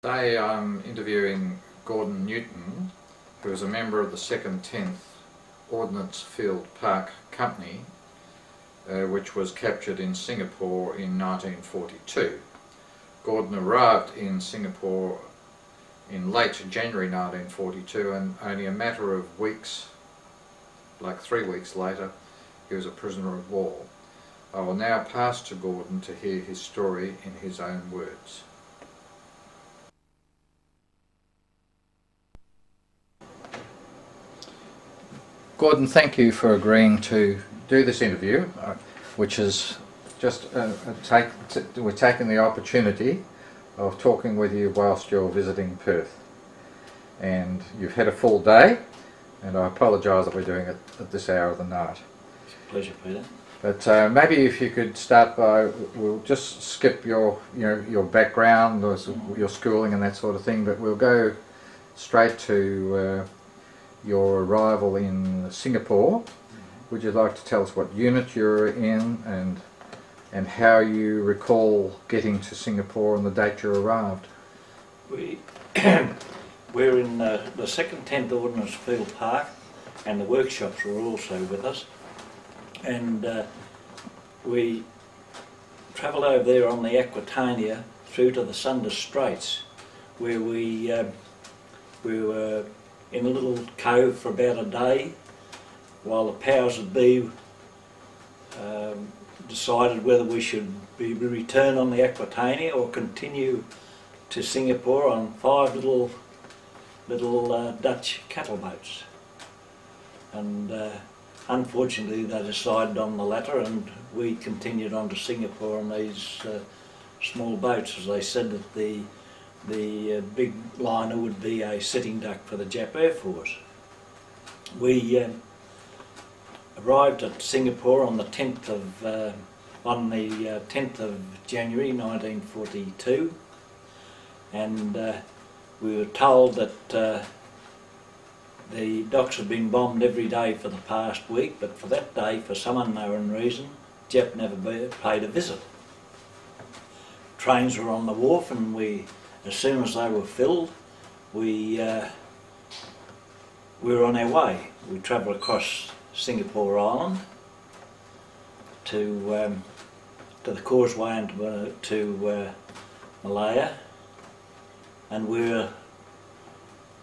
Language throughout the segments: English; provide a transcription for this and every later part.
Today I'm interviewing Gordon Newton, who is a member of the 2nd 10th Ordnance Field Park Company, which was captured in Singapore in 1942. Gordon arrived in Singapore in late January 1942, and only a matter of weeks, like 3 weeks later, he was a prisoner of war. I will now pass to Gordon to hear his story in his own words. Gordon, thank you for agreeing to do this interview, which is just we're taking the opportunity of talking with you whilst you're visiting Perth. And you've had a full day, and I apologise that we're doing it at this hour of the night. It's a pleasure, Peter. But maybe if you could start by, we'll just skip your background, your schooling and that sort of thing, but we'll go straight to your arrival in Singapore. Would you like to tell us what unit you're in and how you recall getting to Singapore and the date you arrived? We're in the 2nd 10th Ordnance Field Park, and the workshops were also with us. And we travelled over there on the Aquitania through to the Sunda Straits, where we were in a little cove for about a day while the powers that be decided whether we should be return on the Aquitania or continue to Singapore on 5 little Dutch cattle boats. And unfortunately they decided on the latter, and we continued on to Singapore on these small boats, as they said that the big liner would be a sitting duck for the Jap Air Force. We arrived at Singapore on the 10th of January 1942, and we were told that the docks had been bombed every day for the past week, but for that day, for some unknown reason, Jap never paid a visit. Trains were on the wharf, and as soon as they were filled, we were on our way. We travelled across Singapore Island to the causeway and to Malaya, and we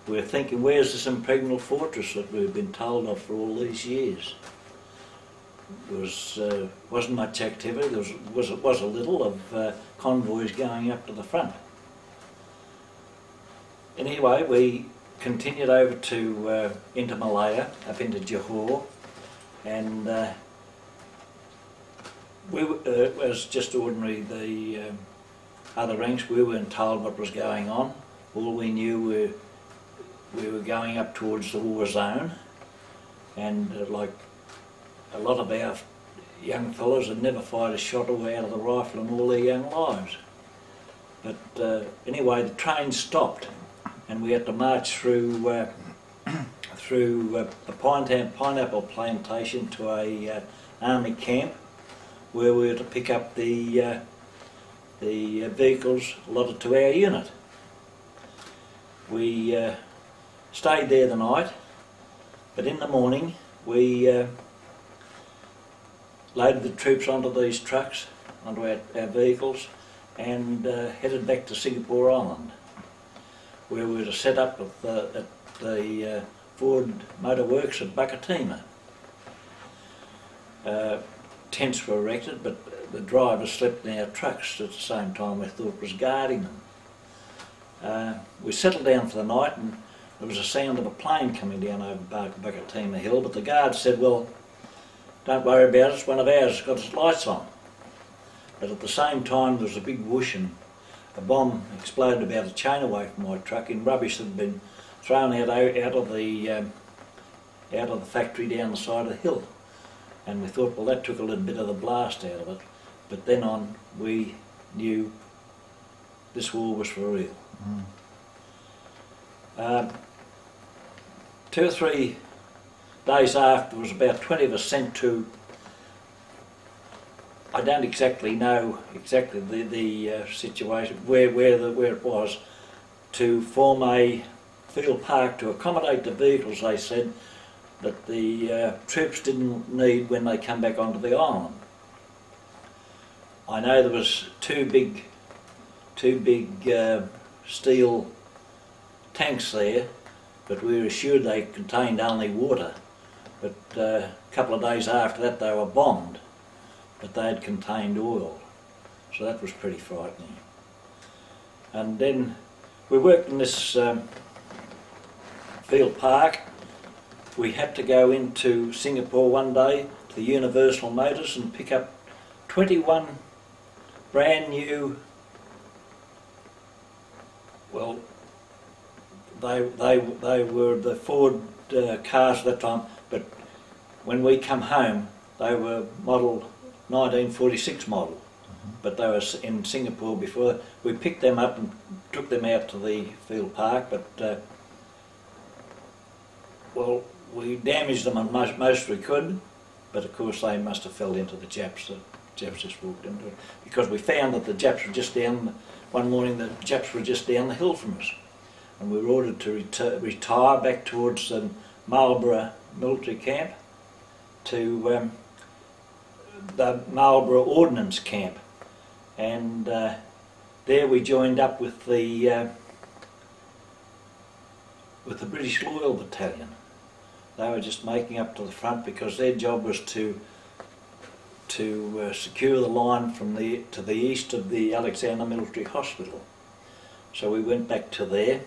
were thinking, where's this impregnable fortress that we've been told of for all these years? Wasn't much activity. There was a little of convoys going up to the front. Anyway, we continued over to into Malaya, up into Johor, and as just ordinary the other ranks, we weren't told what was going on. All we knew we were going up towards the war zone, and like a lot of our young fellows had never fired a shot away out of the rifle in all their young lives. But anyway, the train stopped, and we had to march through a pineapple plantation to a army camp, where we were to pick up the vehicles allotted to our unit. We stayed there the night, but in the morning we loaded the troops onto these trucks, onto our vehicles, and headed back to Singapore Island, where we were to set up at the Ford Motor Works at Buckatima. Tents were erected, but the drivers slept in our trucks at the same time we thought was guarding them. We settled down for the night, and there was a sound of a plane coming down over Buckatima Hill, but the guard said, well, don't worry about it, it's one of ours, it's got its lights on. But at the same time there was a big whoosh, and a bomb exploded about a chain away from my truck in rubbish that had been thrown out of the factory down the side of the hill. And we thought, well, that took a little bit of the blast out of it. But then on, we knew this war was for real. 2 or 3 days after, there was about 20 of us sent to, I don't exactly know the situation, where it was, to form a field park to accommodate the vehicles, they said, that the troops didn't need when they come back onto the island. I know there was two big steel tanks there, but we were assured they contained only water. But a couple of days after that they were bombed, but they had contained oil, so that was pretty frightening. And then we worked in this field park. We had to go into Singapore one day to the Universal Motors and pick up 21 brand new, well, they were the Ford cars at that time, but when we come home they were model 1946 model, but they were in Singapore before. We picked them up and took them out to the field park, but well, we damaged them as most we could, but of course they must have fell into the Japs. The Japs just walked into it, because we found that the Japs were just down, one morning the Japs were just down the hill from us, and we were ordered to retire back towards the Marlborough military camp to the Marlborough Ordnance Camp, and there we joined up with the British Loyal Battalion. They were just making up to the front because their job was to secure the line from to the east of the Alexander Military Hospital. So we went back to there,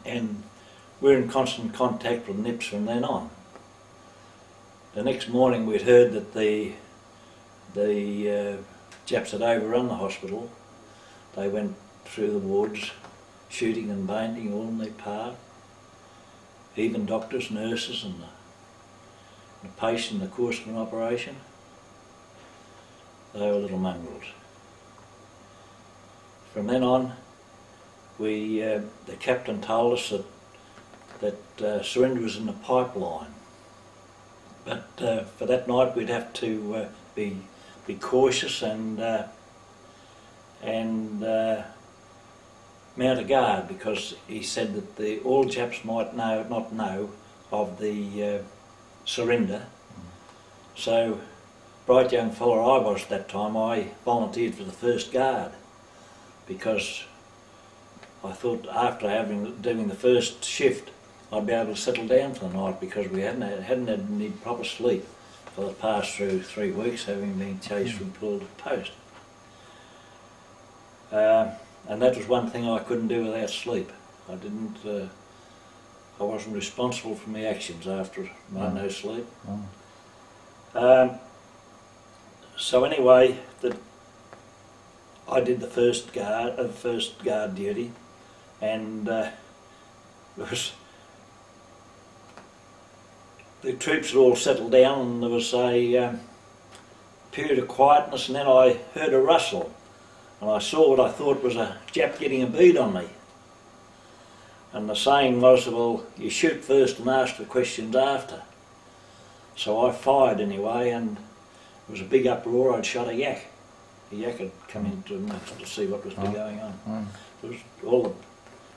and we're in constant contact with Nips from then on. The next morning we'd heard that the Japs had overrun the hospital. They went through the wards, shooting and painting all in their part. Even doctors, nurses and the patient in the course of an operation. They were little mongrels. From then on, the captain told us that surrender was in the pipeline. But for that night we'd have to be cautious and mount a guard, because he said that all Japs might not know of the surrender. So, bright young fella I was at that time, I volunteered for the first guard, because I thought after doing the first shift I'd be able to settle down for the night, because we hadn't had any proper sleep for the past 3 weeks, having been chased from pillar to post. And that was one thing I couldn't do without sleep. I wasn't responsible for my actions after my no sleep. So anyway, I did the first guard duty, and the troops had all settled down, and there was a period of quietness, and then I heard a rustle. And I saw what I thought was a Jap getting a bead on me. And the saying was, well, you shoot first and ask the questions after. So I fired anyway, and it was a big uproar. I'd shot a yak. The yak had come into to see what was going on. All the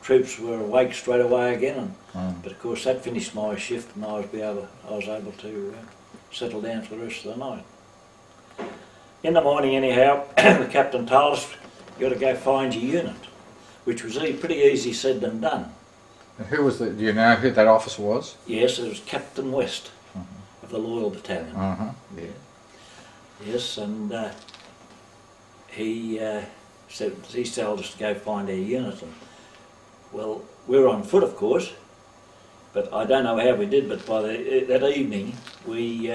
troops were awake straight away again, but of course that finished my shift, and I was able to settle down for the rest of the night. In the morning anyhow, the captain told us, you got to go find your unit, which was pretty easy said than done. And who was do you know who that officer was? Yes, it was Captain West of the Loyal Battalion. Yeah. Yes, and he told us to go find our unit, and well, we were on foot of course, but I don't know how we did, but by that evening we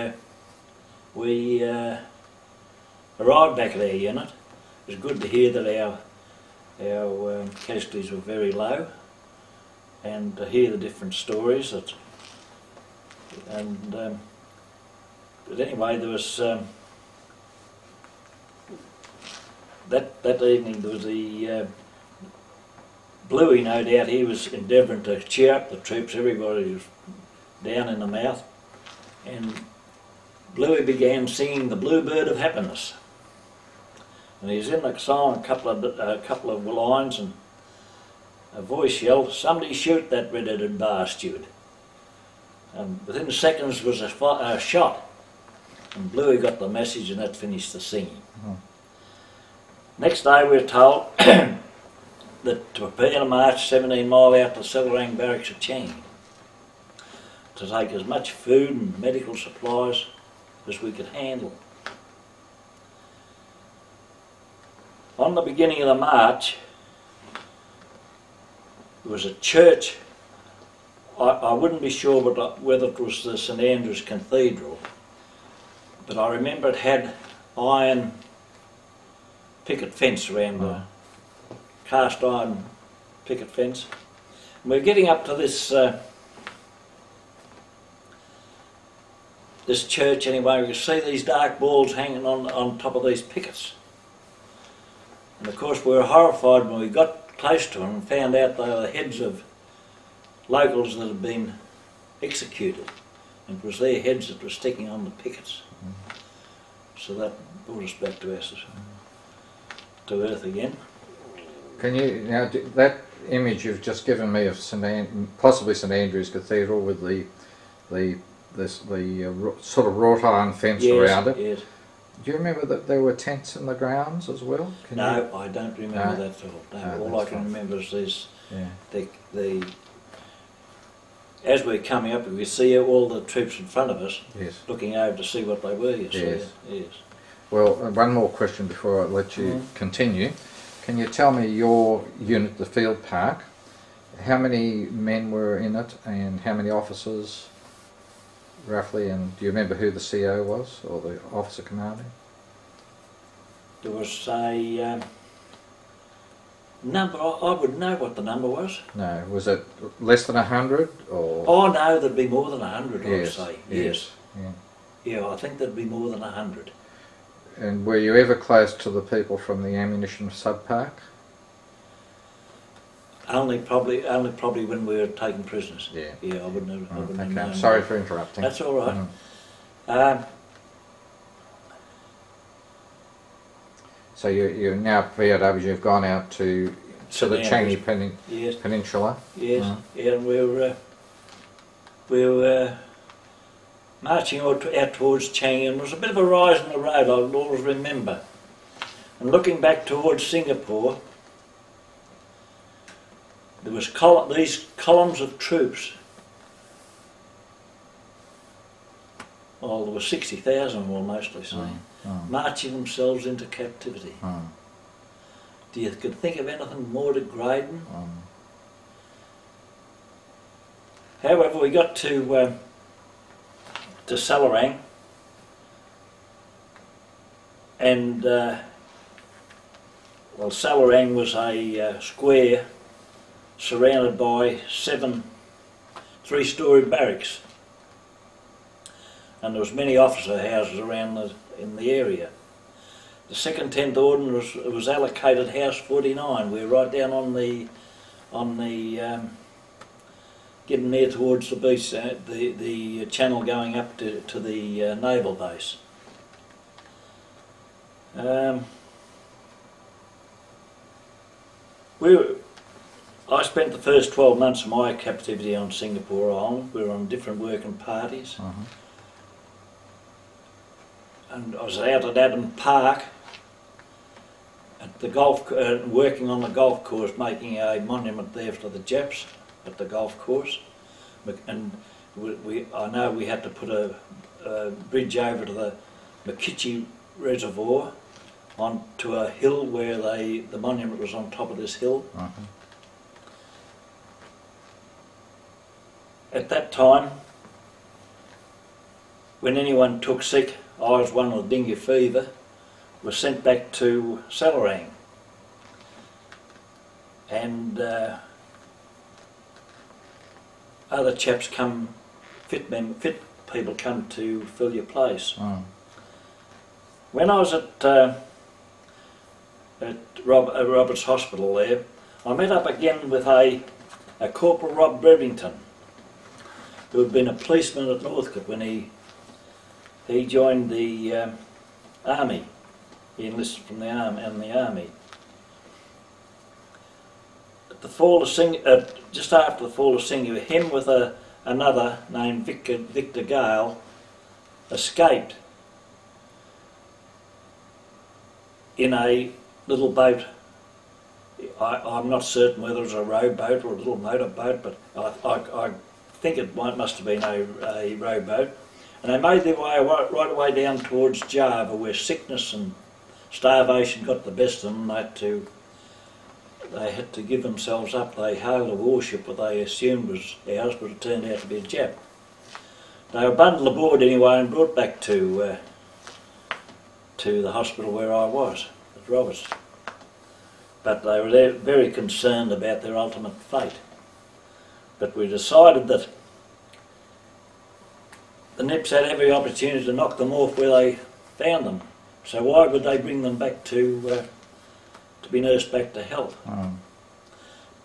arrived back at our unit. It was good to hear that our casualties were very low, and to hear the different stories. But anyway, there was that evening there was the Bluey, no doubt. He was endeavouring to cheer up the troops. Everybody was down in the mouth, and Bluey began singing the Bluebird of Happiness. And he was in the song a couple of lines, and a voice yelled, "Somebody shoot that red-headed bastard." And within seconds was a shot, and Bluey got the message, and that finished the singing. Next day we were told that to prepare to march 17 mile out to Sellarang Barracks at Chang, to take as much food and medical supplies as we could handle. On the beginning of the march, there was a church. I wouldn't be sure whether it was the St Andrew's Cathedral, but I remember it had iron picket fence around the cast iron picket fence. And we're getting up to this this church anyway. We could see these dark balls hanging on top of these pickets. And of course we were horrified when we got close to them and found out they were the heads of locals that had been executed. And it was their heads that were sticking on the pickets. So that brought us back to earth again. Can you, now that image you've just given me of possibly St Andrew's Cathedral with the sort of wrought iron fence around it. Yes. Do you remember that there were tents in the grounds as well? No, I don't remember that at all. No, all I can remember is this. Yeah. As we're coming up, we see all the troops in front of us, looking over to see what they were. Yes. Well, one more question before I let you continue. Can you tell me your unit, the Field Park, how many men were in it and how many officers roughly, and do you remember who the CO was or the officer commanding? There was a number. I would know what the number was. No, was it less than 100 or? Oh no, there'd be more than 100. I would say. Yes. Yeah, I think there'd be more than 100. And were you ever close to the people from the ammunition sub-park? Only probably when we were taking prisoners. Yeah. Yeah, I wouldn't have known. Sorry for interrupting. That's all right. So you're now POWs, you've gone out to the Changi Peninsula? Yes, and we were marching out towards Changi, and there was a bit of a rise in the road, I'll always remember. And looking back towards Singapore, there was these columns of troops. Well, there were 60,000 we'll mostly say, marching themselves into captivity. Do you could think of anything more degrading? However, we got to Sellarang, and Sellarang was a square surrounded by 7 three-storey barracks, and there was many officer houses around in the area. The 2nd 10th Ordnance was allocated House 49. We were right down on the getting near towards the beach, the channel going up to the naval base. I spent the first 12 months of my captivity on Singapore Island. We were on different working parties. And I was out at Adam Park at the working on the golf course, making a monument there for the Japs at the golf course. And I know we had to put a bridge over to the Makichi Reservoir onto a hill where the monument was on top of this hill. At that time, when anyone took sick, I was one with dengue fever, was sent back to Sellarang. And other chaps fit people come to fill your place. When I was at Roberts Hospital there, I met up again with a Corporal Rob Brevington, who had been a policeman at Northcote when he joined the army. He enlisted from the army. at the fall of just after the fall of Singapore, him with another named Victor Gale escaped in a little boat. I'm not certain whether it was a rowboat or a little motorboat, but I think it must have been a rowboat. And they made their way right away down towards Java, where sickness and starvation got the best of them. They had to give themselves up. They hailed a warship that they assumed was ours, but it turned out to be a Jap. They were bundled aboard anyway and brought back to the hospital where I was, at Roberts. But they were very concerned about their ultimate fate. But we decided that the Nips had every opportunity to knock them off where they found them. So why would they bring them back to be nursed back to health? Oh.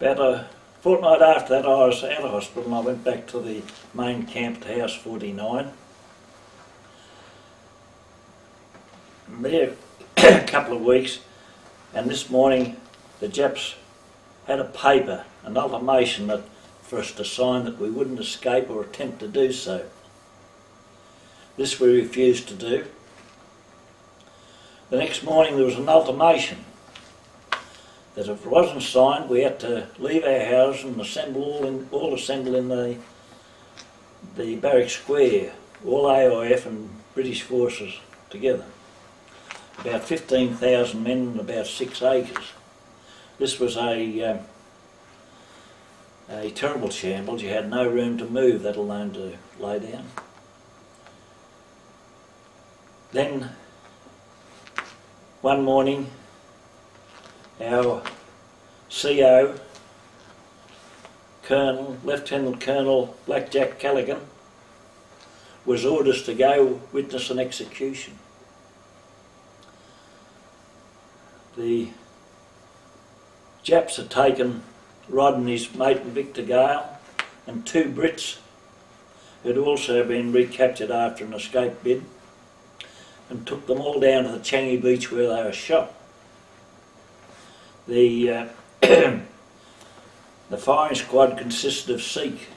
About a fortnight after that, I was out of hospital and I went back to the main camp to House 49. And there a couple of weeks, and this morning the Japs had a paper, an ultimatum for us to sign that we wouldn't escape or attempt to do so. This we refused to do. The next morning there was an ultimatum that if it wasn't signed, we had to leave our house and all assemble in the barrack square, all AIF and British forces together. About 15,000 men and about 6 acres. This was a terrible shambles. You had no room to move, let alone to lay down. Then, one morning, our CO, Lieutenant Colonel Blackjack Callaghan, was ordered to go witness an execution. The Japs had taken Rod and his mate Victor Gale and 2 Brits who had also been recaptured after an escape bid, and took them all down to the Changi beach where they were shot. The the firing squad consisted of Sikhs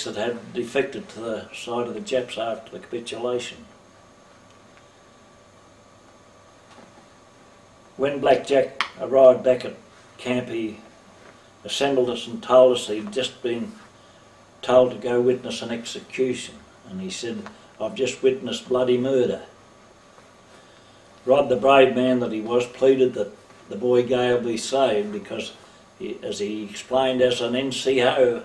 that had defected to the side of the Japs after the capitulation. When Blackjack arrived back at camp, he assembled us and told us he'd just been told to go witness an execution, and he said, "I've just witnessed bloody murder." Rod, the brave man that he was, pleaded that the boy Gale be saved because, as he explained, as an NCO,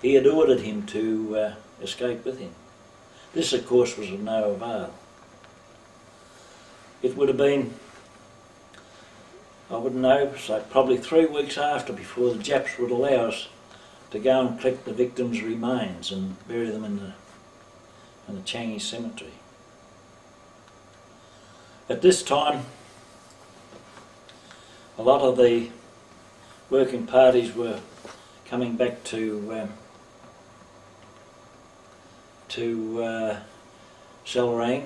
he had ordered him to escape with him. This, of course, was of no avail. It would have been, I wouldn't know, so probably 3 weeks after before the Japs would allow us to go and collect the victims' remains and bury them in the Changi cemetery. At this time, a lot of the working parties were coming back to Selrang.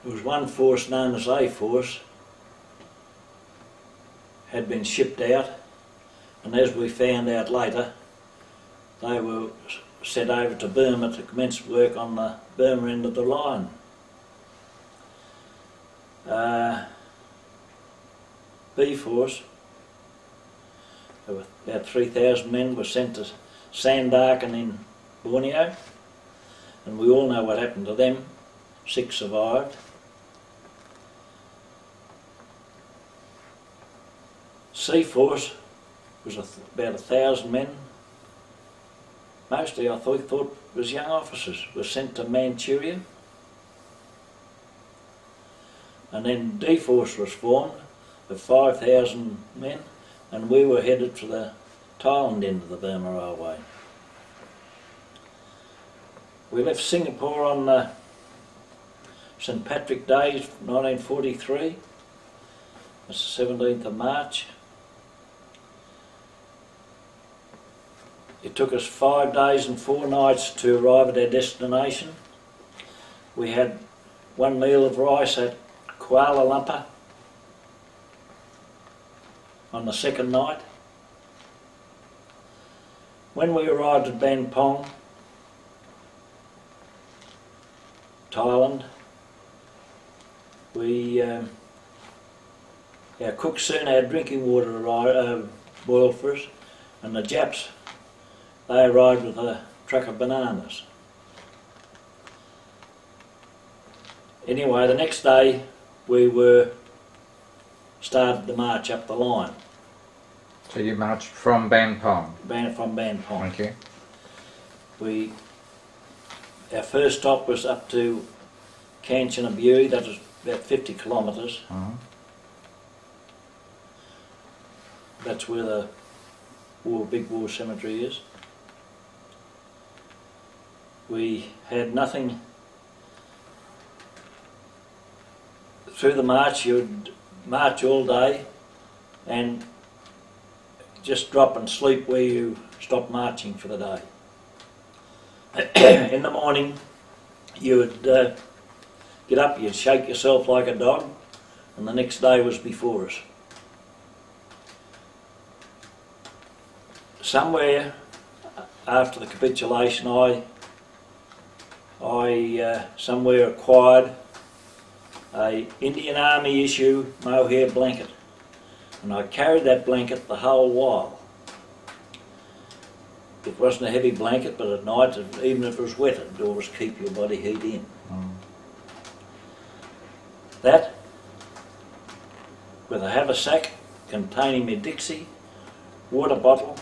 There was one force known as A Force, had been shipped out, and as we found out later, they were sent over to Burma to commence work on the Burma end of the line. B Force, there were about 3,000 men, were sent to Sandakan in Borneo, and we all know what happened to them. 6 survived. C Force was about 1,000 men. Mostly I thought was young officers, were sent to Manchuria. And then D Force was formed of 5,000 men, and we were headed for the Thailand end of the Burma Railway. We left Singapore on St Patrick Day 1943, that's the 17th of March. It took us 5 days and 4 nights to arrive at our destination. We had 1 meal of rice at Kuala Lumpur, on the second night. When we arrived at Ban Pong, Thailand, our cook soon had drinking water boiled for us, and the Japs, they arrived with a truck of bananas. Anyway, the next day we started the march up the line. So you marched from Ban Pong? From Ban Pong. Okay. Our first stop was up to Kanchanaburi, that was about 50 kilometres. That's where the big war cemetery is. We had nothing. Through the march, you would march all day and just drop and sleep where you stopped marching for the day. In the morning, you would get up, you'd shake yourself like a dog, and the next day was before us. Somewhere after the capitulation, I somewhere acquired a Indian Army issue mohair blanket, and I carried that blanket the whole while. It wasn't a heavy blanket, but at night, even if it was wet, it would always keep your body heat in. That, with a haversack containing my Dixie, water bottle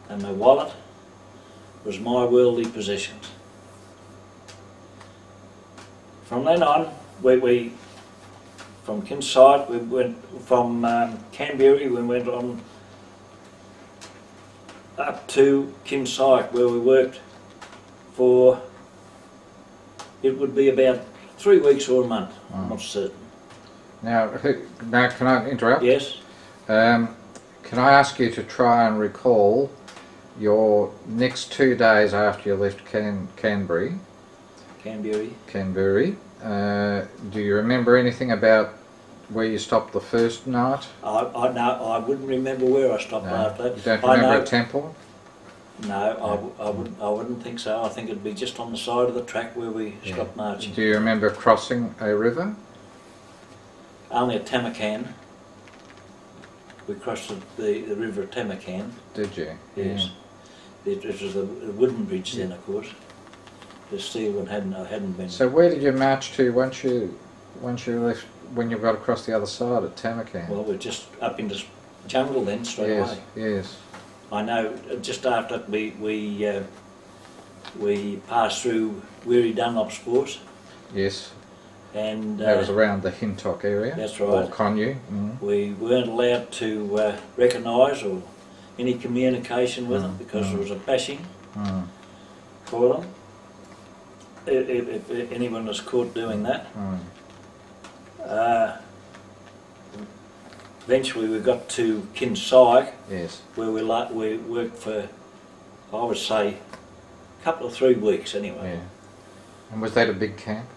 and my wallet, was my worldly possessions. From then on, from Kinsyke, we went from Canberra, we went on up to Kinsyke, where we worked for, it would be about 3 weeks or a month, I'm not certain. Now, can I interrupt? Yes. Can I ask you to try and recall your next 2 days after you left Canberra? Canberra. Do you remember anything about where you stopped the first night? No, I wouldn't remember where I stopped after that. You don't remember a temple? No, I wouldn't think so. I think it'd be just on the side of the track where we stopped marching. Do you remember crossing a river? Only at Tamakan. We crossed the river at Tamakan. Did you? Yes. Yeah. It was a wooden bridge then, of course. The steel one hadn't been. So where did you march to once you left, when you got across the other side at Tamakan? Well, we're just up into jungle then, straight away. Yes. I know. Just after that, we passed through Weary Dunlop's force. Yes. And that was around the Hintock area. That's right. Or Conyu. We weren't allowed to recognise or any communication with them because there was a bashing for them. If anyone was caught doing that. Eventually we got to Kinsyke, where we worked for, I would say, a couple of 3 weeks anyway. Yeah. And was that a big camp?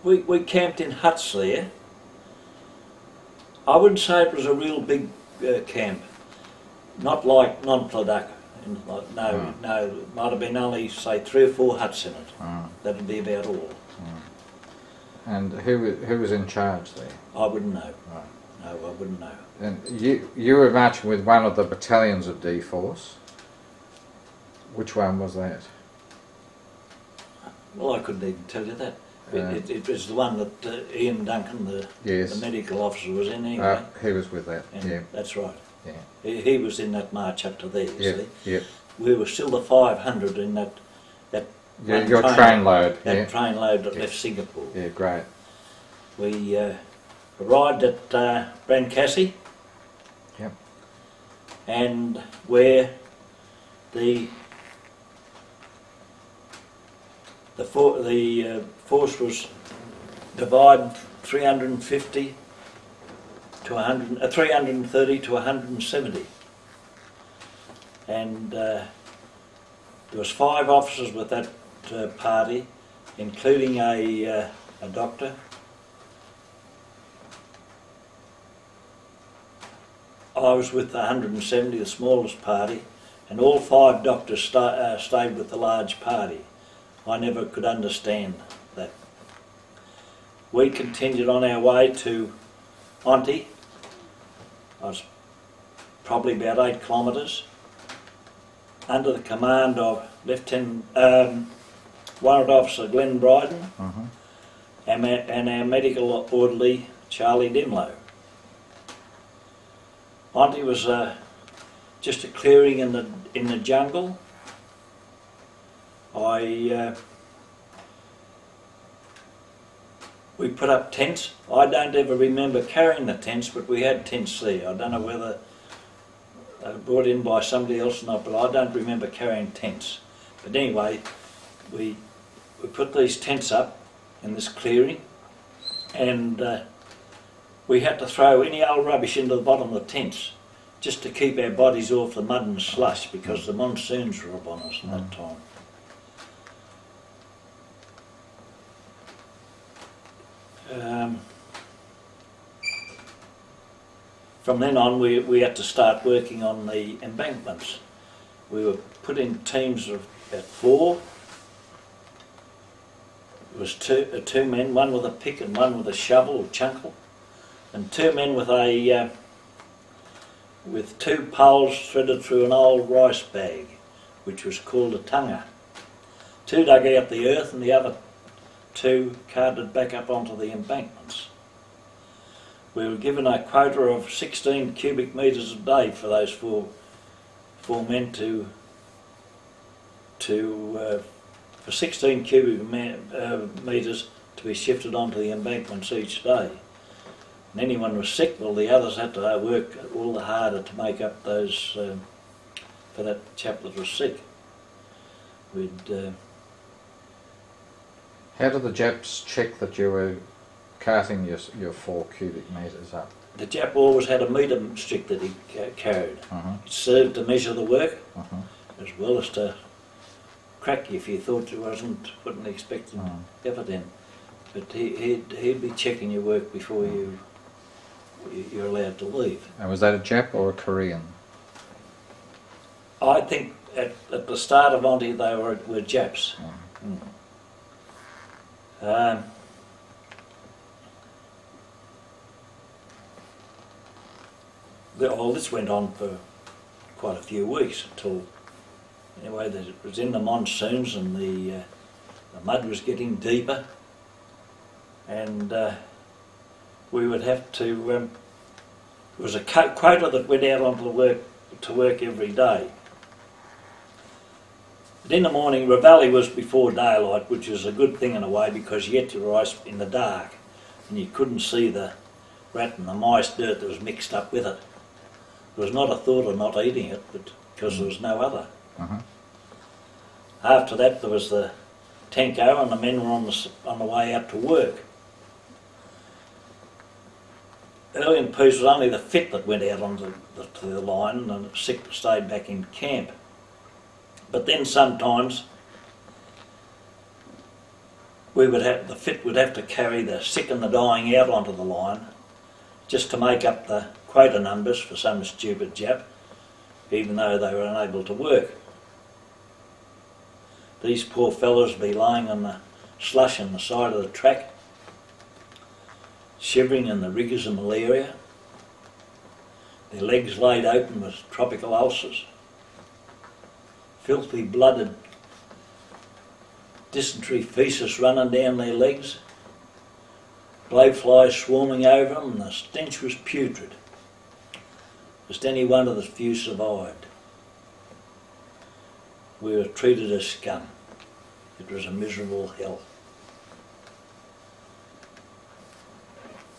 We camped in huts there. I wouldn't say it was a real big camp, not like non-Pladuk. No, it might have been only, say, 3 or 4 huts in it. That would be about all. And who was in charge there? I wouldn't know. Right. No, I wouldn't know. And you were marching with one of the battalions of D-Force. Which one was that? Well, I couldn't even tell you that. It was the one that Ian Duncan, the medical officer, was in anyway. He was with that, and that's right. Yeah. He was in that march up to there, you see. Yep. We were still the 500 in that your train load. That train load that left Singapore. Yeah, great. We arrived at Brancassi. Yep. And where the force was divided 350 to 330 to 170, and there was 5 officers with that party, including a doctor. I was with the 170, the smallest party, and all 5 doctors stayed with the large party. I never could understand that. We continued on our way to Onty. I was probably about 8 kilometres, under the command of Lieutenant Warrant Officer Glenn Bryden and our medical orderly Charlie Dimlow. Onty was just a clearing in the jungle. We put up tents. I don't ever remember carrying the tents, but we had tents there. I don't know whether they were brought in by somebody else or not, but I don't remember carrying tents. But anyway, we put these tents up in this clearing, and we had to throw any old rubbish into the bottom of the tents just to keep our bodies off the mud and slush, because the monsoons were upon us at that time. From then on we had to start working on the embankments. We were put in teams of about 4. It was two men, one with a pick and one with a shovel or chunkle, and 2 men with 2 poles threaded through an old rice bag, which was called a tunga. 2 dug out the earth and the other 2 carted back up onto the embankments. We were given a quota of 16 cubic metres a day for those four men for 16 cubic metres to be shifted onto the embankments each day. And anyone was sick, well, the others had to work all the harder to make up those for that chap that was sick. How did the Japs check that you were carting your 4 cubic metres up? The Jap always had a meter stick that he carried. It served to measure the work, as well as to crack you if you thought you wasn't expecting effort in. But he'd be checking your work before you're allowed to leave. And was that a Jap or a Korean? I think at the start of Onty they were Japs. All this went on for quite a few weeks until, anyway, it was in the monsoons and the mud was getting deeper, and we would have to. There was a quota that went out onto to work every day. But in the morning, Ravelli was before daylight, which was a good thing in a way, because you had your rice in the dark and you couldn't see the rat and the mice dirt that was mixed up with it. There was not a thought of not eating it, but because there was no other. After that, there was the Tenko, and the men were on the way out to work. Early in peace, it was only the fit that went out onto the line, and the sick stayed back in camp. But then sometimes the fit would have to carry the sick and the dying out onto the line, just to make up the quota numbers for some stupid Jap, even though they were unable to work. These poor fellows would be lying on the slush on the side of the track, shivering in the rigours of malaria, their legs laid open with tropical ulcers, filthy blooded dysentery faeces running down their legs, blowflies swarming over them, and the stench was putrid. Just any one of the few survived. We were treated as scum. It was a miserable hell.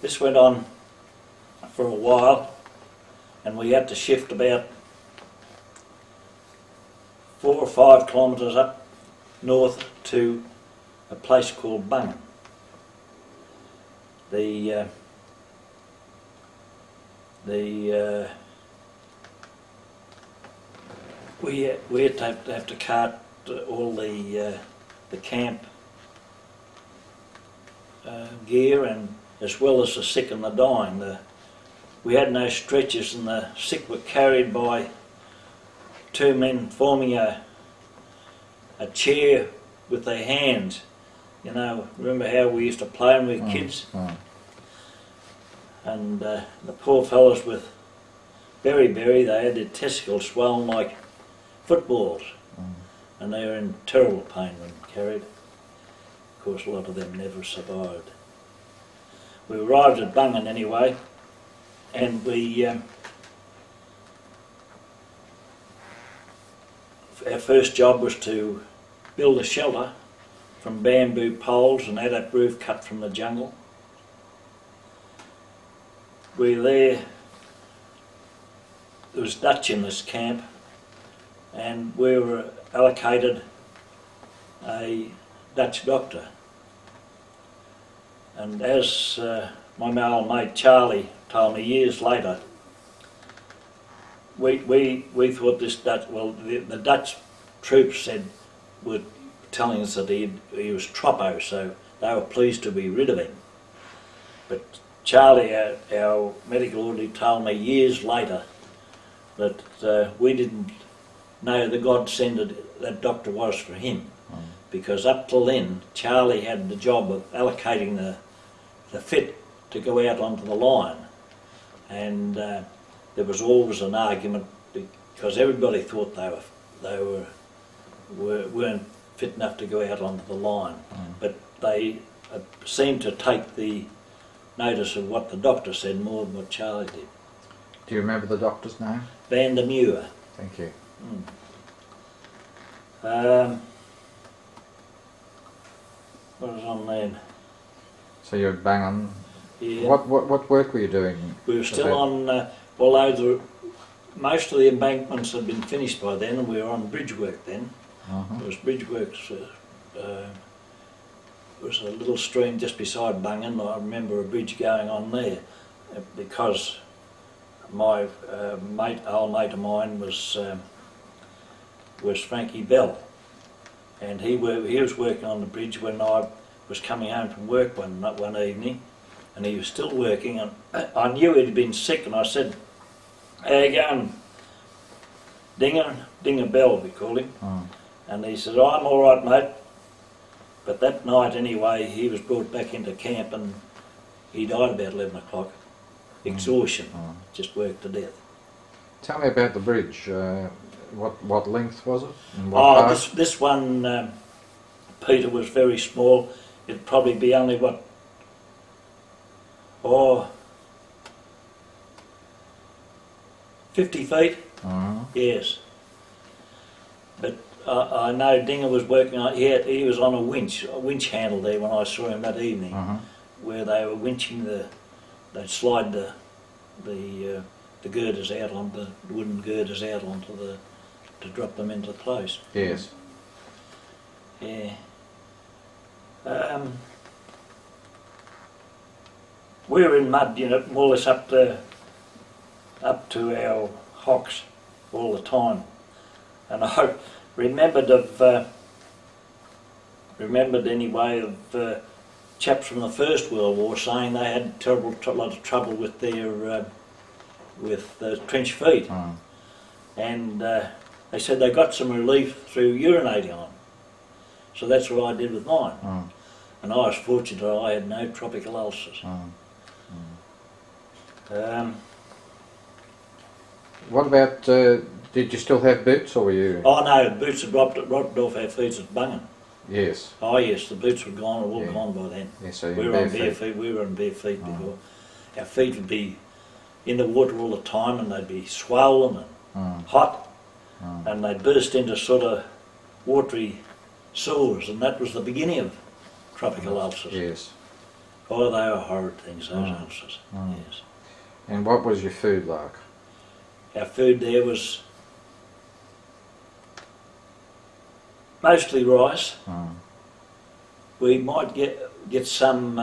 This went on for a while, and we had to shift about 4 or 5 kilometres up north to a place called Bung. We had to have to cart all the the camp gear, and as well as the sick and the dying. We had no stretchers, and the sick were carried by two men forming a chair with their hands. You know, remember how we used to play when we were kids? And the poor fellows with beriberi, they had their testicles swollen like footballs, and they were in terrible pain when carried. Of course, a lot of them never survived. We arrived at Bungan anyway, and we our first job was to build a shelter from bamboo poles and adap roof cut from the jungle. We were there was Dutch in this camp, and we were allocated a Dutch doctor. And as my old mate Charlie told me years later, we thought this Dutch, well, the Dutch troops said, were telling us that he was troppo, so they were pleased to be rid of him. But Charlie, our medical orderly, told me years later that we didn't know the godsend that doctor was for him, because up till then Charlie had the job of allocating the fit to go out onto the line, and there was always an argument because everybody thought they weren't fit enough to go out onto the line, but they seemed to take the notice of what the doctor said more than what Charlie did. Do you remember the doctor's name? Van der Muur. Thank you. What was on then? So you're at Bungan. Yeah. What work were you doing? We were still on, although most of the embankments had been finished by then, and we were on bridge work then. There was bridge works. There was a little stream just beside Bungan. I remember a bridge going on there because my old mate of mine was Frankie Bell, and he was working on the bridge when I was coming home from work one evening, and he was still working, and I knew he'd been sick, and I said, "How you going, Dinger Bell," we called him. And he said, "Oh, I'm all right, mate." But that night anyway, he was brought back into camp, and he died about 11 o'clock. Exhaustion, just worked to death. Tell me about the bridge. What length was it? And what height? This one, Peter, was very small. It'd probably be only 50 feet. Yes. But I know Dinger was working on. He was on a winch handle there when I saw him that evening, where they were winching they'd slide the girders out on the wooden girders out onto to drop them into place. Yes. Yeah. We were in mud, you know, more or less up to our hocks all the time, and I remembered anyway of chaps from the First World War saying they had a lot of trouble with their trench feet, and they said they got some relief through urinating on. So that's what I did with mine, and I was fortunate I had no tropical ulcers. What about? Did you still have boots, or were you? Oh no, the boots had rotted off our feet at Bungan. Yes. Oh yes, the boots were gone, all gone by then. Yeah, so we were on bare feet. We were on bare feet before. Our feet would be in the water all the time, and they'd be swollen and hot, and they'd burst into sort of watery sores, and that was the beginning of tropical ulcers. Yes. Oh, they were horrid things, those ulcers. Yes. And what was your food like? Our food there was mostly rice. We might get some.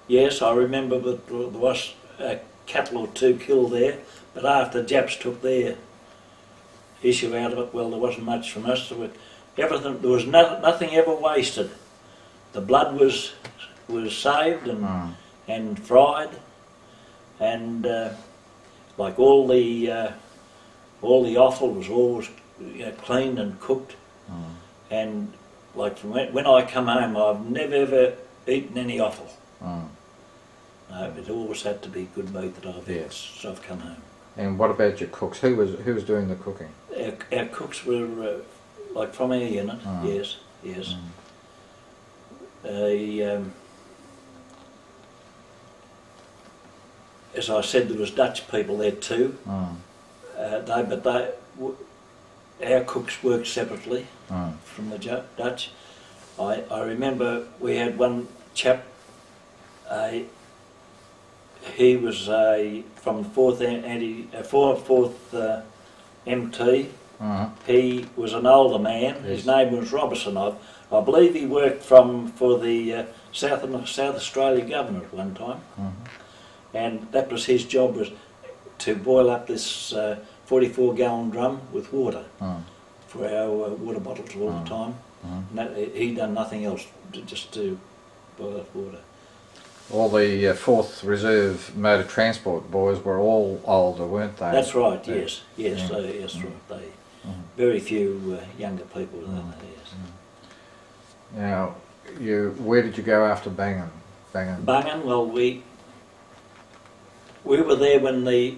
Yes, I remember that there was a cattle or two killed there, but after the Japs took their issue out of it, well, there wasn't much from us. everything, there was nothing ever wasted. The blood was saved and fried, and like all the offal was always cleaned and cooked. And like when I come home, I've never ever eaten any offal. No, it always had to be good meat that I've eaten since I've come home. And what about your cooks? Who was doing the cooking? Our cooks were like from our unit. Yes. As I said, there was Dutch people there too. Our cooks worked separately from the Dutch. I remember we had one chap. He was from the 4th MT. He was an older man. Yes. His name was Robertson. I believe he worked for the South Australia government at one time. And that was his job, was to boil up this 44-gallon drum with water for our water bottles all the time. And he done nothing else, just to boil up water. All the 4th Reserve Motor Transport boys were all older, weren't they? That's right, yes. Yes, that's right. Very few younger people than that, yes. Now, where did you go after Bangan? Bangan, well, we were there when the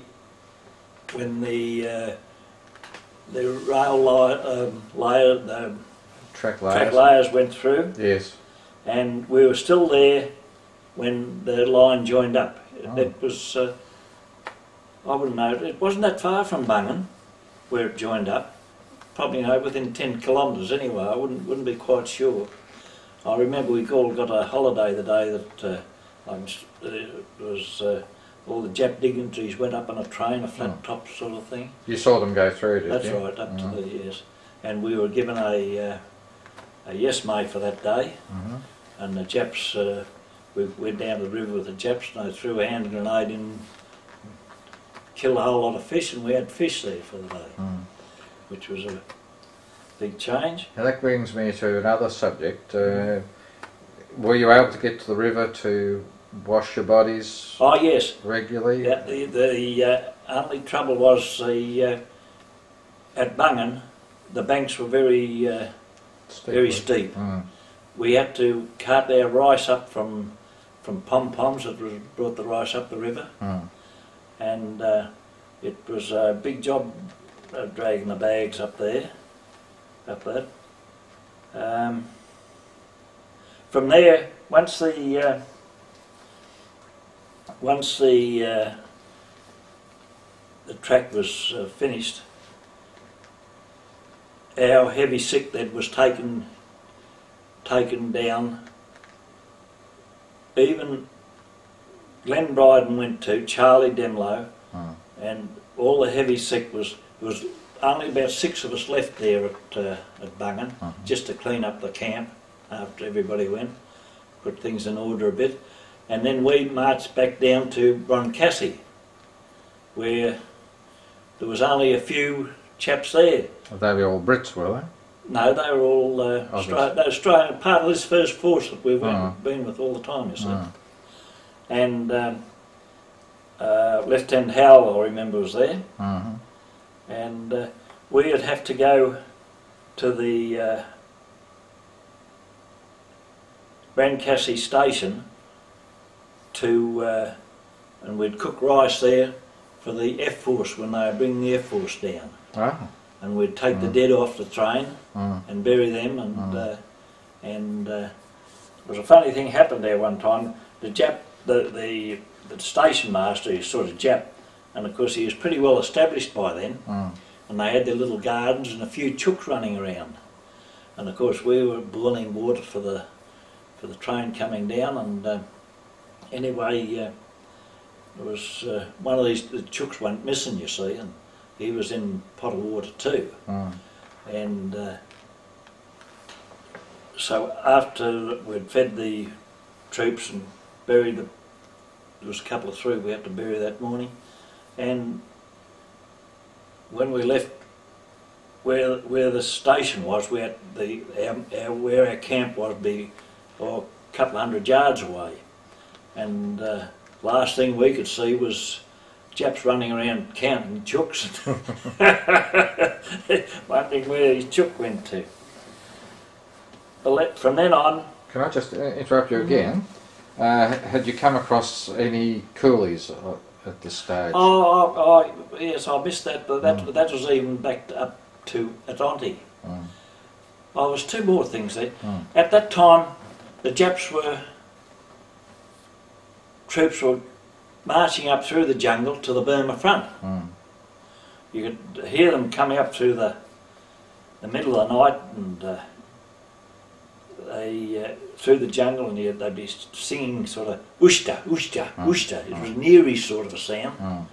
track layers went through. Yes. And we were still there when the line joined up. It was, I wouldn't know, it wasn't that far from Bangan where it joined up. Probably within 10 kilometres anyway. I wouldn't be quite sure. I remember we all got a holiday the day that it was all the Jap dignitaries went up on a train, a flat top sort of thing. You saw them go through, did you? That's right, up to the yes. And we were given a yes mate for that day, and the Japs. We went down the river with the Japs, and they threw a hand grenade in, killed a whole lot of fish, and we had fish there for the day, which was a big change. Now that brings me to another subject. Were you able to get to the river to wash your bodies? Oh yes, regularly. Yeah, the only trouble was at Bangan, the banks were very steep. We had to cart our rice up from pom-poms that brought the rice up the river, and it was a big job dragging the bags up there, from there, once the track was finished, our heavy sick that was taken down. Even Glenn Bryden went to, Charlie Demlow, and all the heavy sick was only about 6 of us left there at Bangan, just to clean up the camp after everybody went, put things in order a bit, and then we marched back down to Broncassi, where there was only a few chaps there. They were all Brits, were they? No, they were all Australian, part of this first force that we've been with all the time, you see. And Lieutenant Howell, I remember, was there. And we'd have to go to the Brancassi station and we'd cook rice there for the F Force when they were bringing the F Force down. And we'd take the dead off the train and bury them, and there was a funny thing happened there one time. The station master, he was sort of Jap, and of course he was pretty well established by then, and they had their little gardens and a few chooks running around, and of course we were boiling water for the train coming down, and anyway there was one of the chooks went missing, you see, and he was in a pot of water too. And so after we'd fed the troops and buried there was a couple of three we had to bury that morning, and when we left where the station was, where where our camp was, a couple of 100 yards away, and last thing we could see was Japs running around counting chooks, wondering where his chook went to. But from then on... Can I just interrupt you again? Had you come across any coolies at this stage? Yes, I missed that, but that was even back up to Atonti. There was two more things there. At that time, the Japs troops were marching up through the jungle to the Burma front. You could hear them coming up through the middle of the night, and through the jungle, and they'd be singing sort of ushta, ushta, ushta. It was a neary sort of a sound.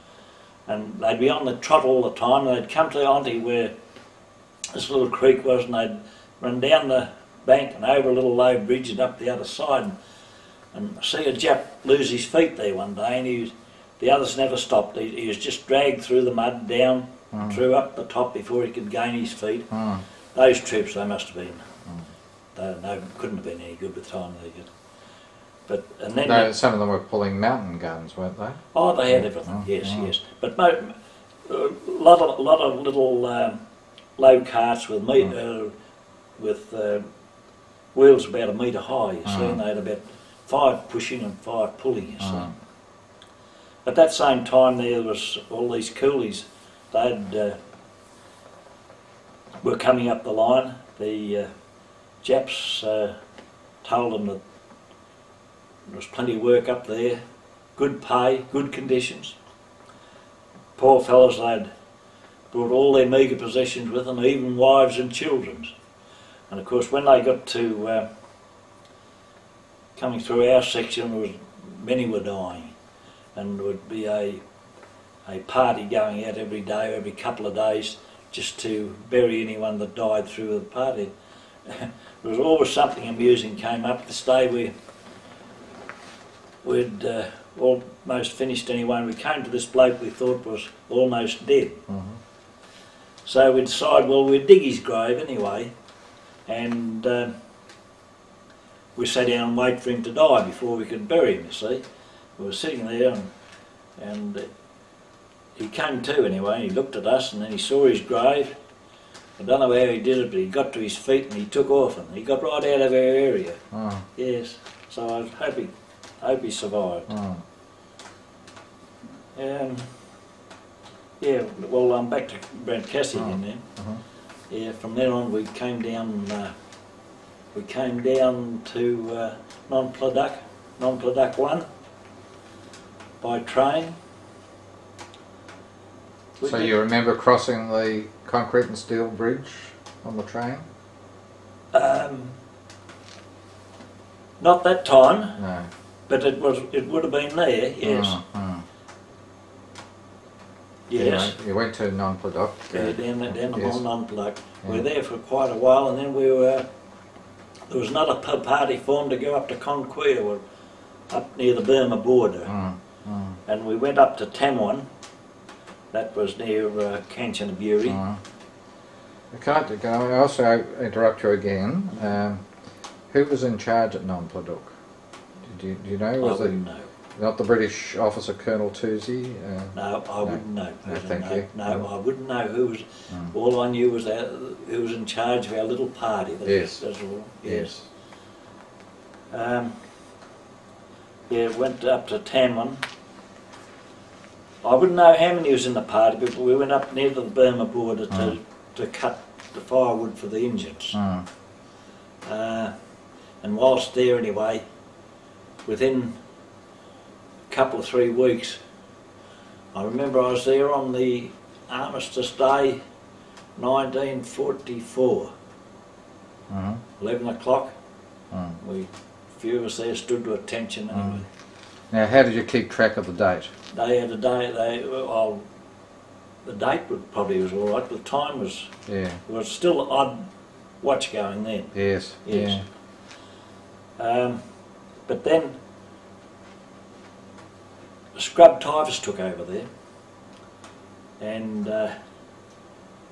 And they'd be on the trot all the time. They'd come to the Auntie where this little creek was, and they'd run down the bank and over a little low bridge and up the other side. And I see a Jap lose his feet there one day, and the others never stopped. He was just dragged through the mud down, through up the top before he could gain his feet. Those troops, they must have been. They couldn't have been any good with time they did. But and then some of them were pulling mountain guns, weren't they? Oh, they had everything. Yes. But a lot of little low carts with wheels about a metre high. You see, and they had about 5 pushing and 5 pulling. You see. At that same time, there was all these coolies. They were coming up the line. The Japs told them that there was plenty of work up there, good pay, good conditions. Poor fellows, they'd brought all their meagre possessions with them, even wives and children. And of course, when they got to coming through our section, many were dying, and there would be a party going out every day, every couple of days, just to bury anyone that died through the party. There was always something amusing came up. This day we'd almost finished anyway, and we came to this bloke we thought was almost dead. So we decided, well, we'd dig his grave anyway, and we sat down and wait for him to die before we could bury him, you see. We were sitting there, and he came to anyway, and he looked at us, and then he saw his grave. I don't know how he did it, but he got to his feet and he took off, and he got right out of our area. Yes, so I hope he survived. Yeah, well, I'm back to Brent Cassie again now. Yeah, from there on we came down to Non-Pladuk 1 by train. So you remember crossing the concrete and steel bridge on the train? Not that time. No. But it would have been there, yes. Yes. You went to Non-Pladuk. Yeah, down the whole Non-Pladuk. We were there for quite a while, and then there was another party formed to go up to Conquia, up near the Burma border. And we went up to Tamwan. That was near Kanchanaburi. Can I also interrupt you again? Who was in charge at Non-Pladuk? Do you know? I wouldn't know. Not the British officer Colonel Toosey? No, I wouldn't know. No, thank you. No, I wouldn't know who was. All I knew was who was in charge of our little party. That's all. Yes. Yeah, went up to Tamwan. I wouldn't know how many was in the party, but we went up near the Burma border to cut the firewood for the engines. And whilst there anyway, within a couple of 3 weeks, I remember I was there on the Armistice Day 1944, 11 o'clock. A few of us there stood to attention anyway. Now, how did you keep track of the date? They had a day. The date probably was all right, but the time was still an odd watch going then. Yes. Yes. But then the scrub typhus took over there, and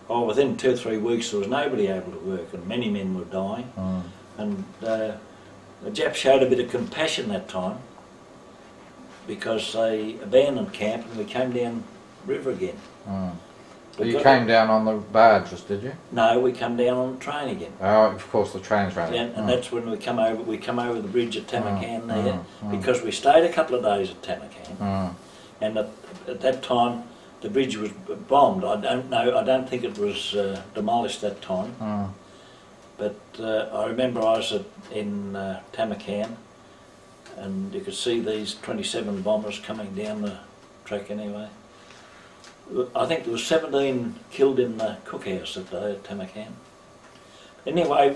oh, within 2 or 3 weeks there was nobody able to work, and many men were dying. And the Japs showed a bit of compassion that time, because they abandoned camp and we came down river again. So you came down on the barges, did you? No, we come down on the train again. Oh, of course the trains ran. And that's when we come over. We come over the bridge at Tamakan there, because we stayed a couple of days at Tamakan, and at that time the bridge was bombed. I don't know. I don't think it was demolished that time. But I remember I was in Tamakan, and you could see these 27 bombers coming down the track anyway. I think there was 17 killed in the cookhouse that day at Tamakan. Anyway,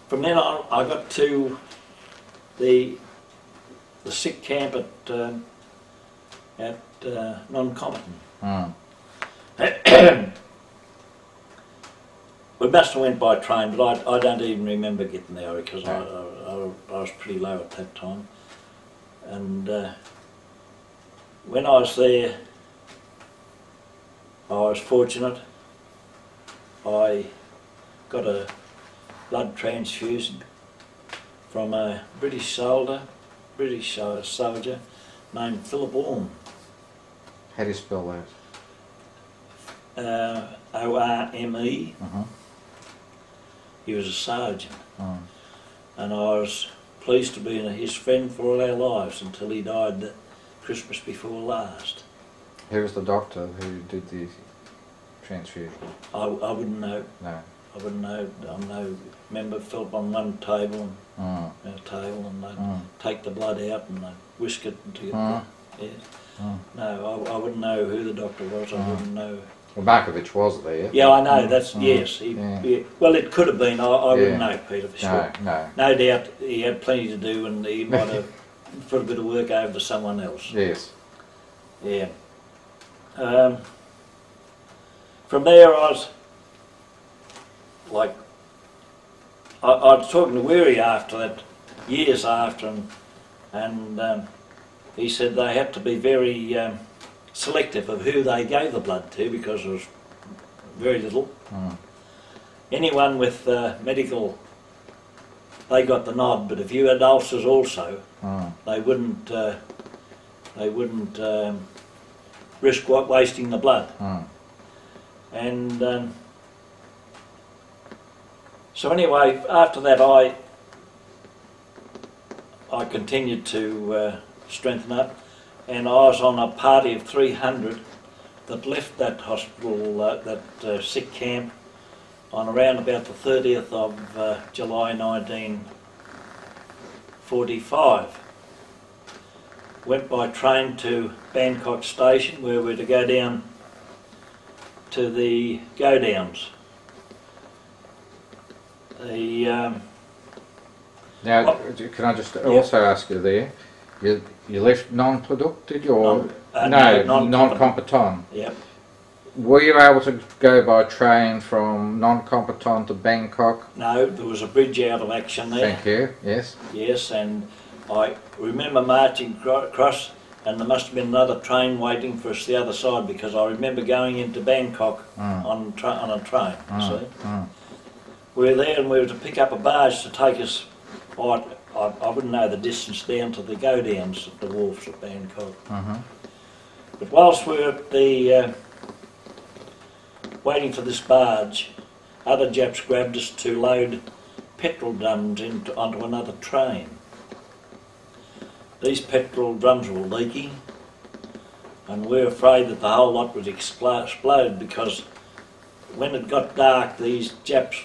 from then on I got to the sick camp at non-combatant. We must have went by train, but I don't even remember getting there, because I was pretty low at that time. And when I was there, I was fortunate. I got a blood transfusion from a British soldier named Philip Orme. How do you spell that? O-R-M-E. He was a sergeant, and I was pleased to be his friend for all our lives until he died the Christmas before last. Who was the doctor who did the transfusion? I wouldn't know. No. I wouldn't know. I remember Philip on one table and they'd take the blood out and they'd whisk it into your blood. Yes. No, I wouldn't know who the doctor was. I wouldn't know. Well, Markovich was there. Yeah, I know. That's yes. Well, it could have been. I wouldn't know, Peter, for sure. No doubt he had plenty to do, and he might have put a bit of work over to someone else. Yes. Yeah. From there, I was like, I was talking to Weary after that, years after, and he said they had to be very selective of who they gave the blood to, because there was very little. Anyone with medical, they got the nod, but if you had ulcers also, they wouldn't risk wasting the blood. And so anyway, after that I continued to strengthen up, and I was on a party of 300 that left that hospital, that sick camp, on around about the 30th of July 1945. Went by train to Bangkok station, where we were to go down to the go-downs. Now, can I just also ask you there, you left non-product, did you? Or non-combatant. Yep. Were you able to go by train from non-combatant to Bangkok? No, there was a bridge out of action there. Thank you, yes. Yes, and I remember marching across, and there must have been another train waiting for us the other side, because I remember going into Bangkok on a train, see? We were there and we were to pick up a barge to take us, I wouldn't know the distance down to the go-downs at the wharfs at Bangkok. But whilst we were at the, waiting for this barge, other Japs grabbed us to load petrol drums onto another train. These petrol drums were leaking, and we were afraid that the whole lot would explode, because when it got dark, these Japs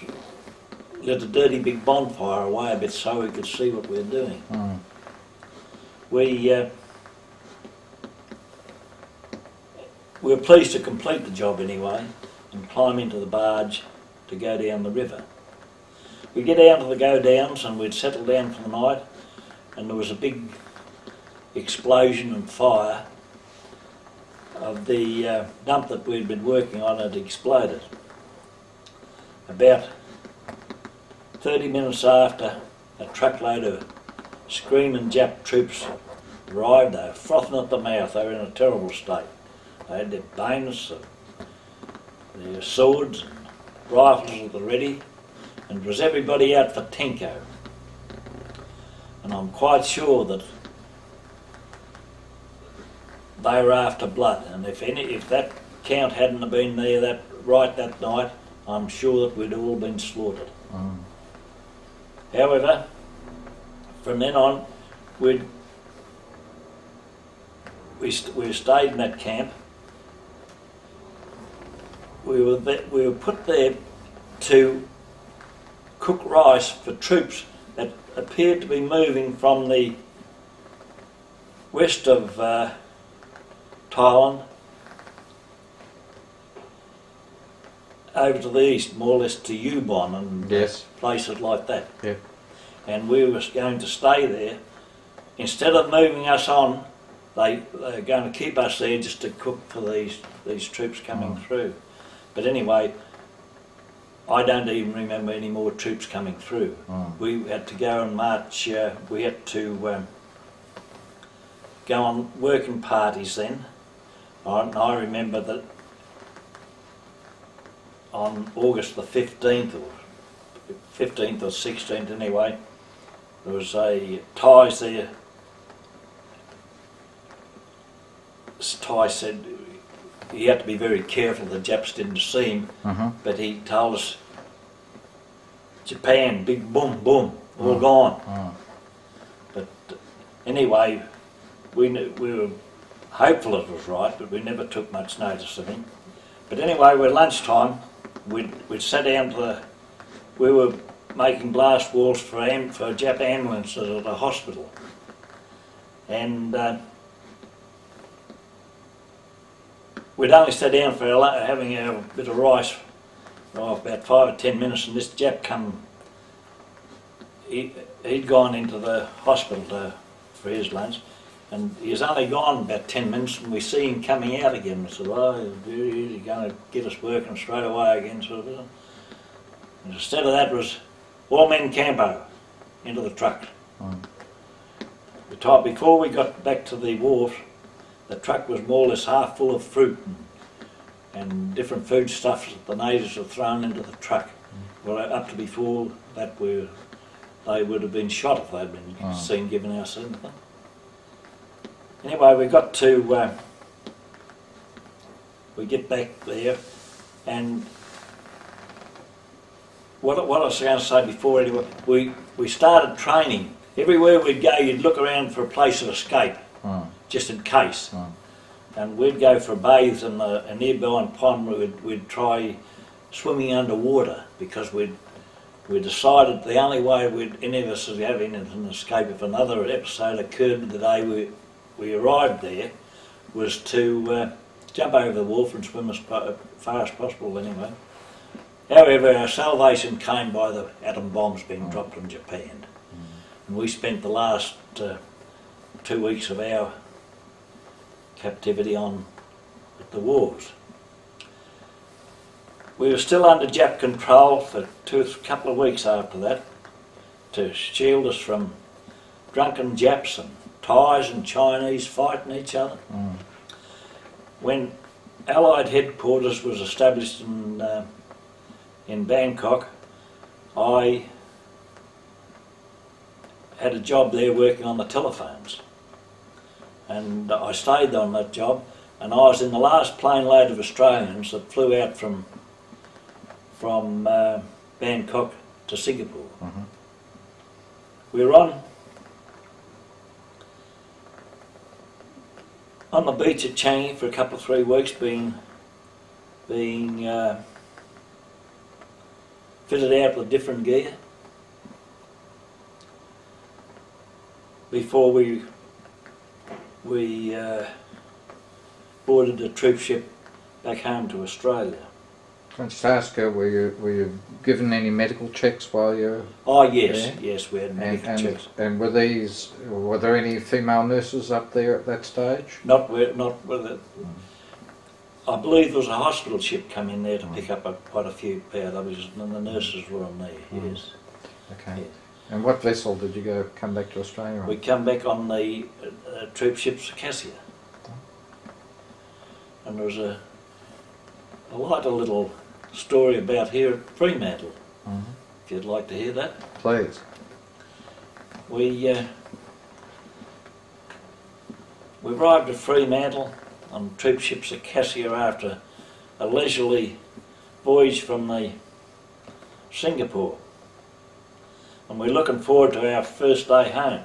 lit a dirty big bonfire away a bit so we could see what we were doing. We were pleased to complete the job anyway and climb into the barge to go down the river. We get down to the go-downs and we'd settle down for the night, and there was a big explosion and fire of the dump that we'd been working on had exploded. About 30 minutes after, a truckload of screaming Jap troops arrived. They were frothing at the mouth. They were in a terrible state. They had their bayonets, their swords, rifles at the ready, and it was everybody out for Tenko. And I'm quite sure that they were after blood, and if that count hadn't have been there that night, I'm sure that we'd all been slaughtered. Mm. However, from then on, we stayed in that camp. We were put there to cook rice for troops that appeared to be moving from the west of Thailand over to the east, more or less to Yubon and Yes. places like that. Yeah. And we were going to stay there. Instead of moving us on, they were going to keep us there just to cook for these troops coming through. But anyway, I don't even remember any more troops coming through. We had to go and march, we had to go on working parties then. I remember that on August the 15th or 16th anyway, there was a Thais there. Thai said he had to be very careful, the Japs didn't see him, but he told us, Japan, big boom, boom, all gone. But anyway, we were hopeful it was right, but we never took much notice of him. But anyway, at lunchtime, we'd sat down to we were making blast walls for Jap ambulances at a hospital. And we'd only sat down for having a bit of rice for about 5 or 10 minutes, and this Jap come, he'd gone into the hospital for his lunch, and he was only gone about 10 minutes, and we see him coming out again. We said, oh, he's going to get us working straight away again, sort of thing. And instead of that was all men campo into the truck. Before we got back to the wharf, the truck was more or less half full of fruit and different foodstuffs that the natives had thrown into the truck. Well, up to before that, they would have been shot if they'd been seen giving us anything. Anyway, we got to, we get back there, and what I was going to say before anyway, we started training. Everywhere we'd go, you'd look around for a place of escape, just in case. And we'd go for bathes in a nearby pond. We'd try swimming underwater, because we decided the only way any of us would have anything to escape if another episode occurred the day we arrived there was to jump over the wharf and swim as far as possible anyway. However, our salvation came by the atom bombs being dropped from Japan. And we spent the last 2 weeks of our captivity at the wars. We were still under Jap control for a couple of weeks after that, to shield us from drunken Japs and Thais and Chinese fighting each other. When Allied headquarters was established in Bangkok, I had a job there working on the telephones, and I stayed on that job, and I was in the last plane load of Australians that flew out from Bangkok to Singapore. We were on the beach at Changi for a couple of 3 weeks, being fitted out with different gear before we boarded a troop ship back home to Australia. Can I just ask, were you given any medical checks while you were Oh yes, there? yes, we had medical checks. And were there any female nurses up there at that stage? Not with it. I believe there was a hospital ship come in there to pick up quite a few POWs, and the nurses were on there, yes. Okay. Yes. And what vessel did you come back to Australia on? We come back on the troop ship Circassia. And there was a lighter little story about here at Fremantle, if you'd like to hear that. Please. We arrived at Fremantle on troop ship Circassia after a leisurely voyage from the Singapore, and we're looking forward to our first day home.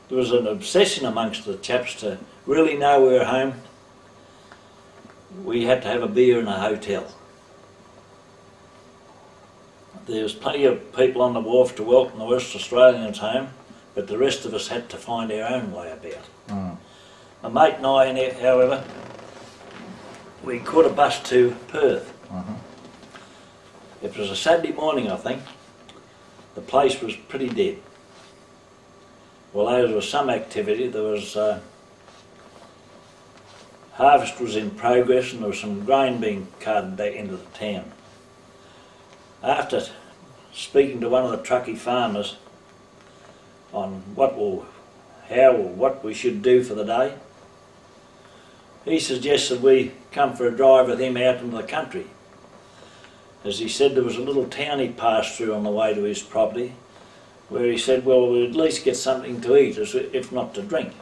There was an obsession amongst the chaps to really know we were home. We had to have a beer in a hotel. There was plenty of people on the wharf to welcome the West Australians home, but the rest of us had to find our own way about. My mate and I, however, we caught a bus to Perth. It was a Saturday morning, I think. The place was pretty dead. Although there was some activity, there was harvest was in progress and there was some grain being carted back into the town. After speaking to one of the truckie farmers on what we should do for the day, he suggested we come for a drive with him out into the country. As he said, there was a little town he passed through on the way to his property, where he said, well, we'd at least get something to eat, if not to drink.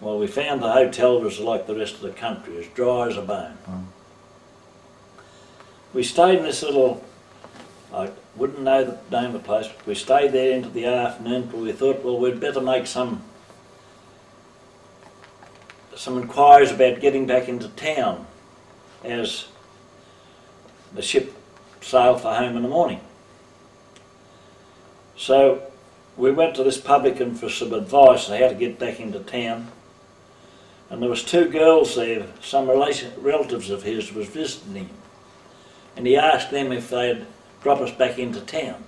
Well, we found the hotel was like the rest of the country, as dry as a bone. We stayed in this little, I wouldn't know the name of the place, but we stayed there into the afternoon till we thought, well, we'd better make some inquiries about getting back into town as the ship sailed for home in the morning. So we went to this publican for some advice on how to get back into town, and there was two girls there, some relatives of his was visiting him, and he asked them if they'd drop us back into town,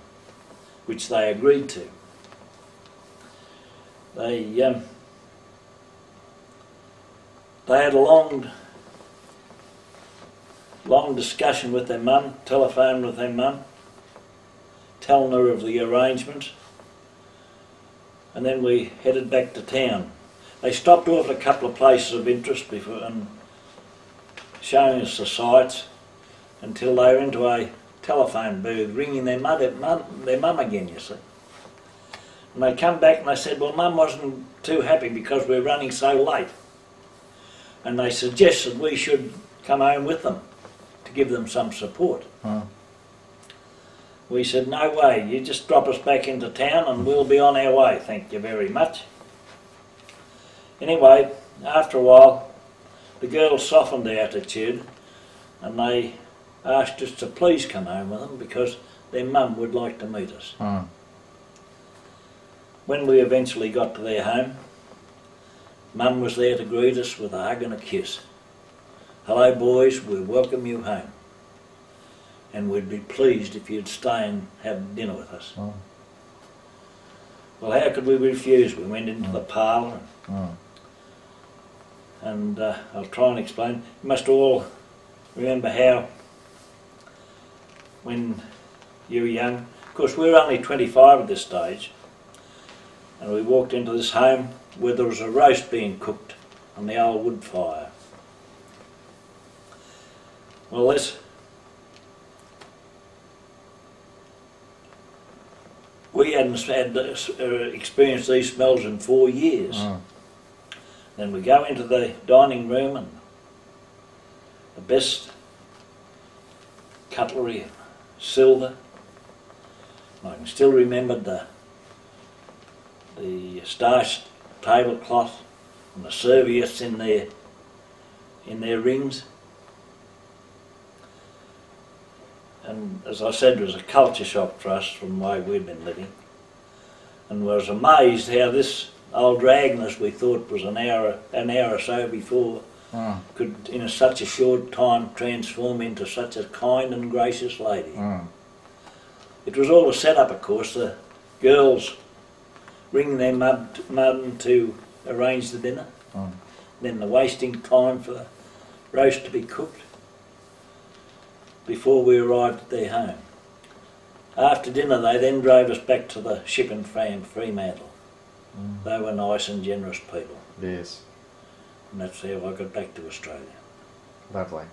which they agreed to. They had a long discussion with their mum, telephoned with their mum, telling her of the arrangements, and then we headed back to town. They stopped off at a couple of places of interest before and showing us the sights until they were into a telephone booth ringing their mum again, you see. And they come back and they said, well, Mum wasn't too happy because we're running so late, and they suggested we should come home with them to give them some support. We said, no way, you just drop us back into town and we'll be on our way, thank you very much. Anyway, after a while, the girls softened their attitude and they asked us to please come home with them because their mum would like to meet us. When we eventually got to their home, Mum was there to greet us with a hug and a kiss. Hello boys, we welcome you home, and we'd be pleased if you'd stay and have dinner with us. Well, how could we refuse? We went into the parlour and I'll try and explain. You must all remember how when you were young, of course we were only 25 at this stage, and we walked into this home where there was a roast being cooked on the old wood fire. Well, we hadn't experienced these smells in 4 years. Then we go into the dining room and the best cutlery, silver. I can still remember the starched tablecloth and the serviettes in their rings. And as I said, it was a culture shock for us from the way we'd been living. And I was amazed how this old Agnes we thought was an hour or so before could in such a short time transform into such a kind and gracious lady. It was all a set-up, of course, the girls ringing their mum to arrange the dinner, then the wasting time for the roast to be cooked before we arrived at their home. After dinner they then drove us back to the ship in Fremantle. They were nice and generous people. Yes. And that's how I got back to Australia. Lovely.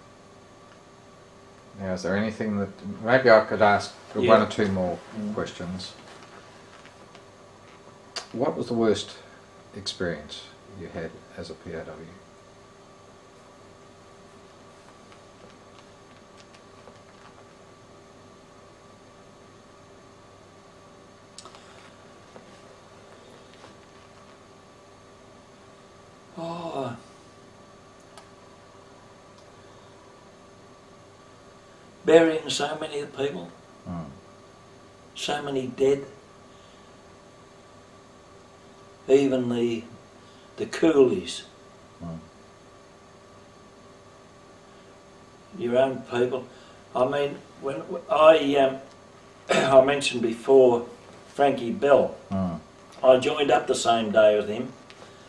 Now, is there anything that maybe I could ask Yeah. one or two more questions? What was the worst experience you had as a POW? Oh, burying so many people, so many dead. Even the coolies, your own people. I mean, when I mentioned before Frankie Bell, I joined up the same day with him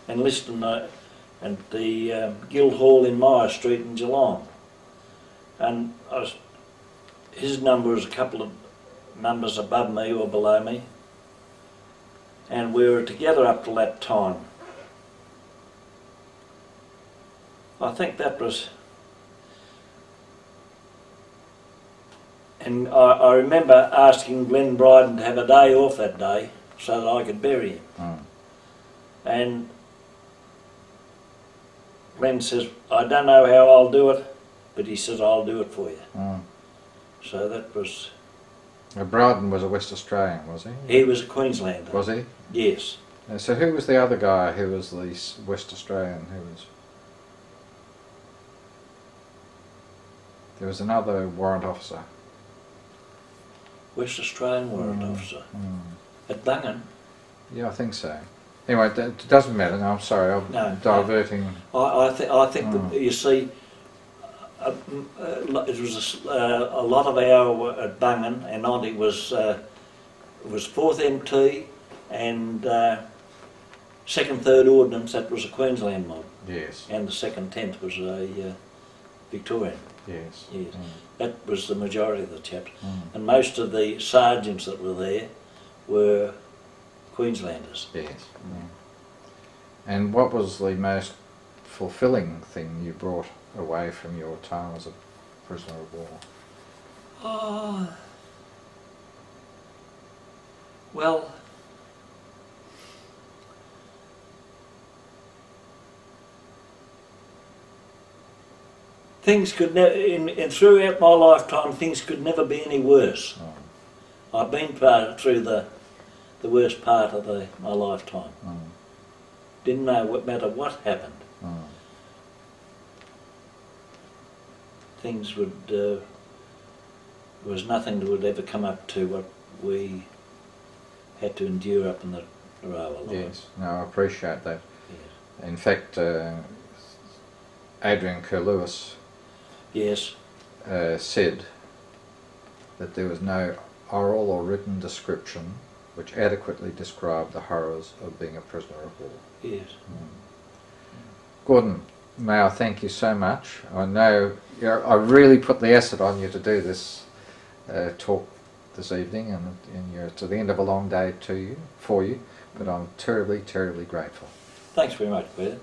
and listened at the Guildhall in Myer Street in Geelong, and his number was a couple of numbers above me or below me. And we were together up till that time. I think that was, and I remember asking Glenn Bryden to have a day off that day so that I could bury him. And Glenn says, I don't know how I'll do it, but he says, I'll do it for you. So that was... Bryden was a West Australian, was he? He was a Queenslander. Was he? Yes. So who was the other guy who was the West Australian who was... There was another warrant officer. West Australian warrant officer. At Bungan? Yeah, I think so. Anyway, it doesn't matter. No, I'm sorry, I'm diverting. I think that, you see, it was a lot of our at Bungan, and Auntie was 4th MT and 2nd, 3rd Ordnance. That was a Queensland mob. Yes. And the 2nd, 10th was a Victorian. Yes. Yes. That was the majority of the chaps, and most of the sergeants that were there were Queenslanders. Yes. And what was the most fulfilling thing you brought away from your time as a prisoner of war? Oh, well, things could never, and throughout my lifetime, things could never be any worse. I've been through the worst part of my lifetime. Didn't know what matter what happened. Things would, there was nothing that would ever come up to what we had to endure up in the Rawa line. Yes, no, I appreciate that. Yes. In fact, Adrian Kerr-Lewis said that there was no oral or written description which adequately described the horrors of being a prisoner of war. Yes. Gordon, may I thank you so much. I know I really put the acid on you to do this talk this evening, and you're to the end of a long day for you, but I'm terribly, terribly grateful. Thanks very much, Peter.